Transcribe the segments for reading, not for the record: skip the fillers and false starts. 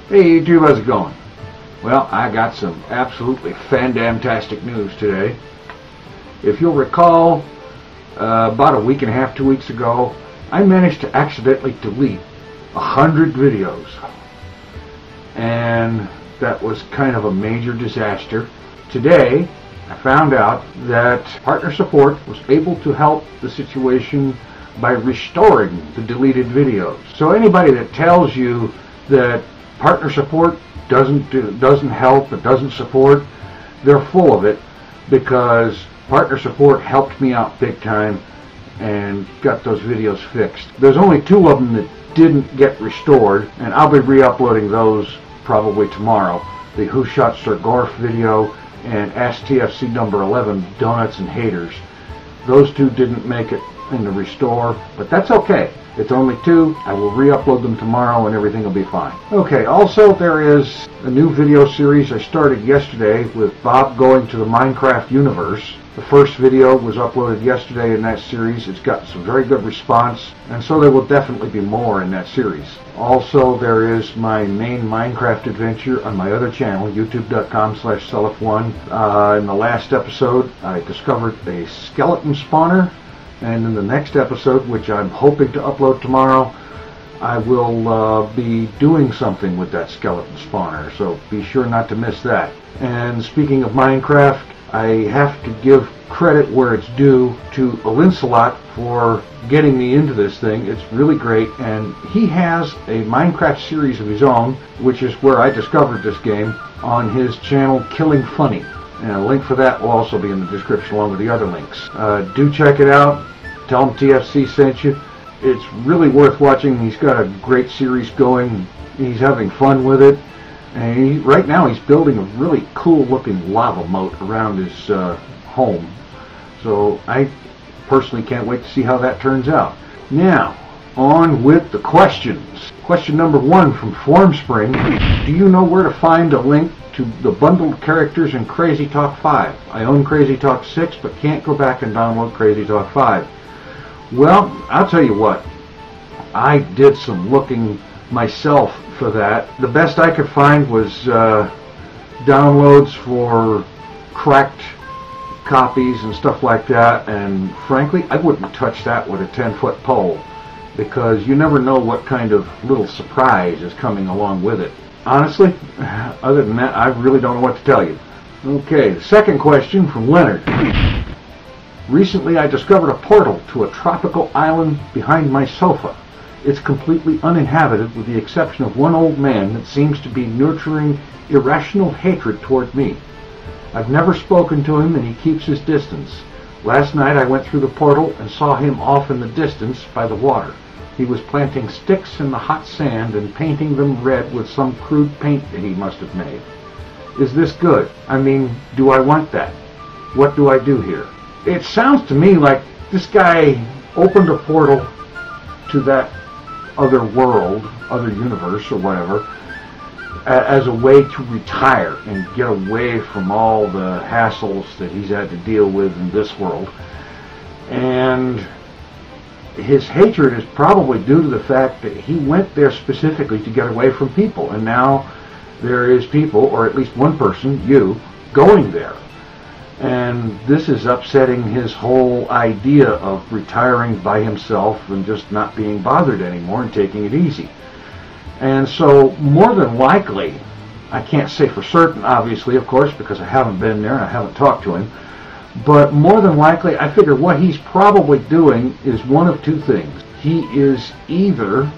Hey YouTube, how's it going? Well, I got some absolutely phandamtastic news today. If you'll recall, about a week and a half, 2 weeks ago, I managed to accidentally delete 100 videos. And that was kind of a major disaster. Today, I found out that partner support was able to help the situation by restoring the deleted videos. So anybody that tells you that partner support doesn't help, it doesn't support, they're full of it, because partner support helped me out big time and got those videos fixed. There's only 2 of them that didn't get restored, and I'll be re-uploading those probably tomorrow. The Who Shot Sir Gorf video and Ask TFC number 11, Donuts and Haters. Those 2 didn't make it in the restore, but that's okay. It's only 2. I will re-upload them tomorrow and everything will be fine. Okay, also there is a new video series I started yesterday with Bob going to the Minecraft universe. The first video was uploaded yesterday in that series. It's got some very good response, and so there will definitely be more in that series. Also, there is my main Minecraft adventure on my other channel, youtube.com/selif1. In the last episode, I discovered a skeleton spawner, and in the next episode, which I'm hoping to upload tomorrow, I will be doing something with that skeleton spawner, so be sure not to miss that. And speaking of Minecraft, I have to give credit where it's due to Olinselot for getting me into this thing. It's really great, and he has a Minecraft series of his own, which is where I discovered this game, on his channel killingfunny. And a link for that will also be in the description along with the other links. Do check it out. Tell him TFC sent you. It's really worth watching. He's got a great series going. He's having fun with it. And right now he's building a really cool looking lava moat around his home. So I personally can't wait to see how that turns out. Now, on with the questions. Question number 1 from Formspring. Do you know where to find a link to the bundled characters in Crazy Talk 5? I own Crazy Talk 6 but can't go back and download Crazy Talk 5. Well, I'll tell you what. I did some looking myself for that. The best I could find was downloads for cracked copies and stuff like that, and frankly I wouldn't touch that with a 10-foot pole, because you never know what kind of little surprise is coming along with it. Honestly, other than that, I really don't know what to tell you. Okay, the second question from Lennardt. Recently I discovered a portal to a tropical island behind my sofa. It's completely uninhabited with the exception of one old man that seems to be nurturing irrational hatred toward me. I've never spoken to him and he keeps his distance. Last night I went through the portal and saw him off in the distance by the water. He was planting sticks in the hot sand and painting them red with some crude paint that he must have made. Is this good? I mean, do I want that? What do I do here? It sounds to me like this guy opened a portal to that other world, other universe or whatever, as a way to retire and get away from all the hassles that he's had to deal with in this world. And his hatred is probably due to the fact that he went there specifically to get away from people, and now there is people, or at least one person, you, going there. And this is upsetting his whole idea of retiring by himself and just not being bothered anymore and taking it easy. And so, more than likely, I can't say for certain, obviously, of course, because I haven't been there and I haven't talked to him, but more than likely, I figure what he's probably doing is one of 2 things. He is either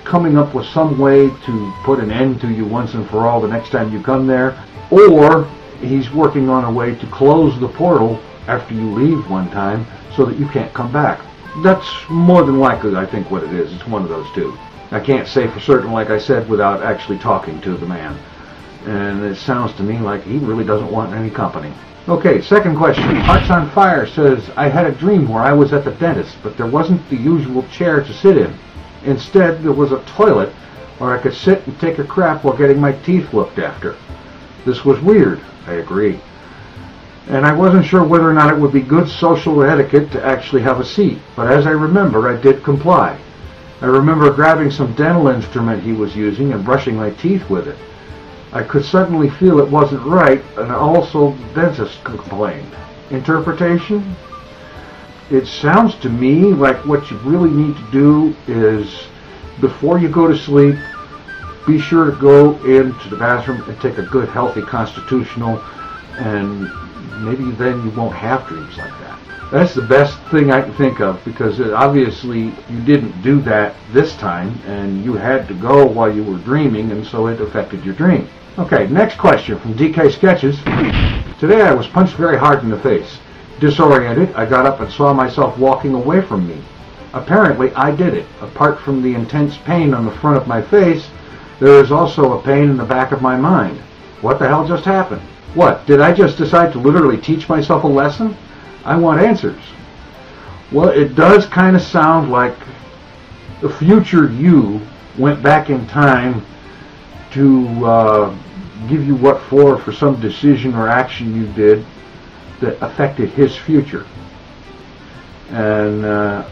coming up with some way to put an end to you once and for all the next time you come there, or he's working on a way to close the portal after you leave one time so that you can't come back. That's more than likely, I think, what it is. It's one of those 2. I can't say for certain, like I said, without actually talking to the man. And it sounds to me like he really doesn't want any company. Okay, second question. Hearts on Fire says, I had a dream where I was at the dentist, but there wasn't the usual chair to sit in. Instead, there was a toilet where I could sit and take a crap while getting my teeth looked after. This was weird. I agree. And I wasn't sure whether or not it would be good social etiquette to actually have a seat, but as I remember, I did comply. I remember grabbing some dental instrument he was using and brushing my teeth with it. I could suddenly feel it wasn't right, and also the dentist complained. Interpretation? It sounds to me like what you really need to do is, before you go to sleep, be sure to go into the bathroom and take a good, healthy constitutional, and maybe then you won't have dreams like that. That's the best thing I can think of, because obviously you didn't do that this time, and you had to go while you were dreaming, and so it affected your dream. Okay, next question from DK Sketches. Today I was punched very hard in the face. Disoriented, I got up and saw myself walking away from me. Apparently, I did it. Apart from the intense pain on the front of my face, there is also a pain in the back of my mind. What the hell just happened? What, did I just decide to literally teach myself a lesson? I want answers. Well, it does kind of sound like the future you went back in time to give you what for some decision or action you did that affected his future. And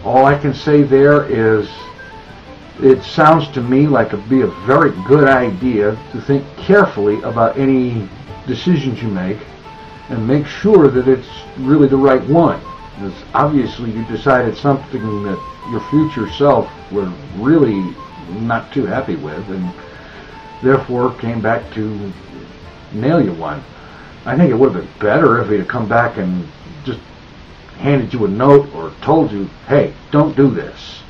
all I can say there is, it sounds to me like it'd be a very good idea to think carefully about any decisions you make and make sure that it's really the right one. Because obviously you decided something that your future self was really not too happy with, and therefore came back to nail you one. I think it would have been better if he had come back and just handed you a note or told you, hey, don't do this.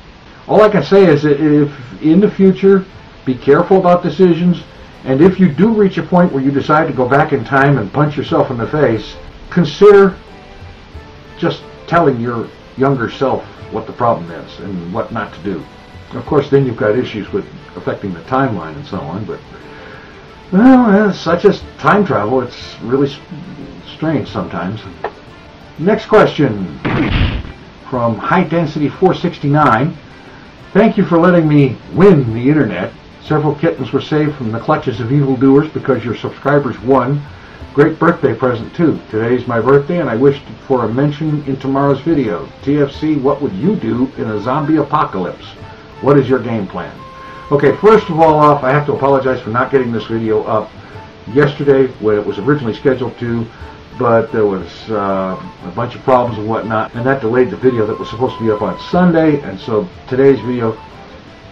All I can say is that if in the future, be careful about decisions, and if you do reach a point where you decide to go back in time and punch yourself in the face, consider just telling your younger self what the problem is and what not to do. Of course, then you've got issues with affecting the timeline and so on, but well, such as time travel, it's really strange sometimes. Next question from High Density 469. Thank you for letting me win the internet. Several kittens were saved from the clutches of evildoers because your subscribers won. Great birthday present too. Today's my birthday and I wished for a mention in tomorrow's video. TFC, what would you do in a zombie apocalypse? What is your game plan? Okay, first of all I have to apologize for not getting this video up yesterday when it was originally scheduled to, but there was a bunch of problems and whatnot, and that delayed the video that was supposed to be up on Sunday, and so today's video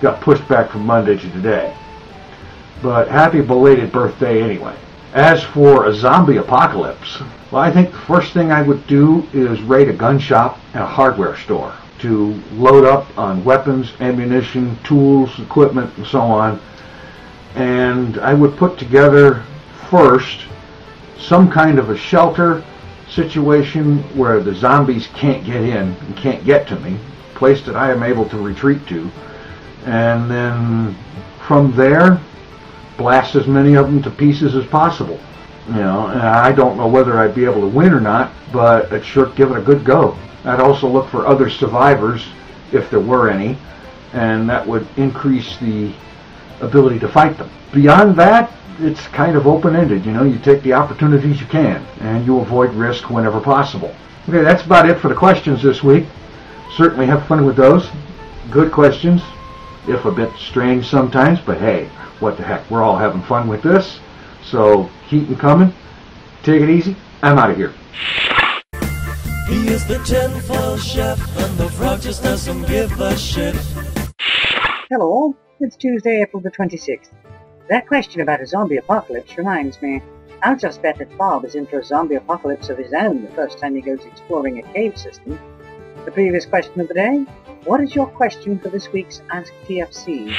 got pushed back from Monday to today. But happy belated birthday anyway. As for a zombie apocalypse, well, I think the first thing I would do is raid a gun shop and a hardware store to load up on weapons, ammunition, tools, equipment, and so on. And I would put together first some kind of a shelter situation where the zombies can't get in and can't get to me, a place that I am able to retreat to. And then from there, blast as many of them to pieces as possible. You know, and I don't know whether I'd be able to win or not, but I'd sure give it a good go. I'd also look for other survivors, if there were any, and that would increase the ability to fight them. Beyond that, it's kind of open-ended. You know, you take the opportunities you can, and you avoid risk whenever possible. Okay, that's about it for the questions this week. Certainly have fun with those. Good questions, if a bit strange sometimes, but hey, what the heck, we're all having fun with this. So keep them coming. Take it easy. I'm out of here. He is the tinfoil chef, and the frog just doesn't give a shit. Hello all, it's Tuesday, April the 26th. That question about a zombie apocalypse reminds me. I'll just bet that Bob is in for a zombie apocalypse of his own the first time he goes exploring a cave system. The previous question of the day, what is your question for this week's Ask TFC?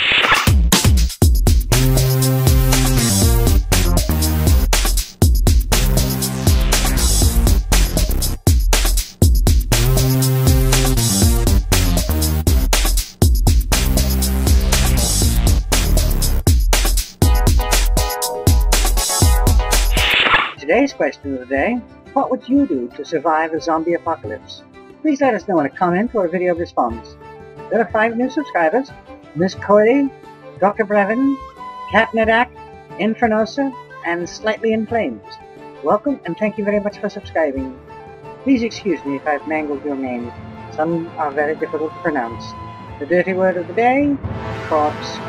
Today's question of the day, what would you do to survive a zombie apocalypse? Please let us know in a comment or a video response. There are 5 new subscribers: MsKoelie, DrBrevin, kapnadak, infernosa, and SlightlyInFlames. Welcome and thank you very much for subscribing. Please excuse me if I've mangled your name. Some are very difficult to pronounce. The dirty word of the day, corpse.